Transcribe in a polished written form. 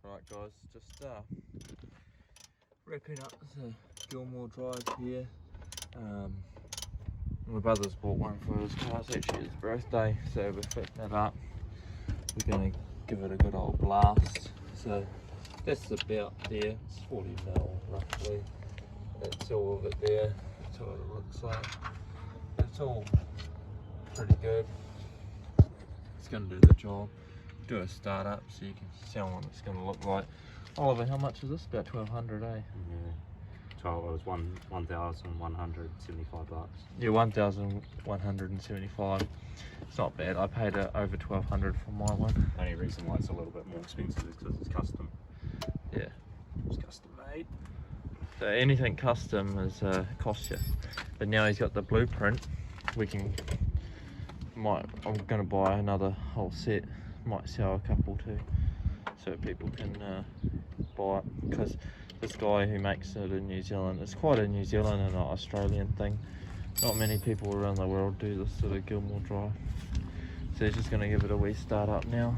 Right guys, just wrapping up the Gilmer drive here. My brother's bought one for his car. It's actually his birthday, so we're fitting it up. We're going to give it a good old blast. So that's about there. It's 40 mil roughly. That's all of it there. That's what it looks like. It's all pretty good. It's going to do the job. Do a start up so you can see what it's going to look like. Oliver, how much is this? About 1,200, eh? Yeah. 12, it was 1,175 bucks. Yeah, 1,175. It's not bad. I paid over 1,200 for my one. The only reason why it's a little bit more expensive is because it's custom. Yeah. It's custom made. So anything custom is cost you. But now he's got the blueprint. I'm gonna buy another whole set. Might sell a couple too, so people can buy it. Because this guy who makes it in New Zealand, it's quite a New Zealand and an Australian thing. Not many people around the world do this sort of Gilmer drive. So he's just gonna give it a wee start up now.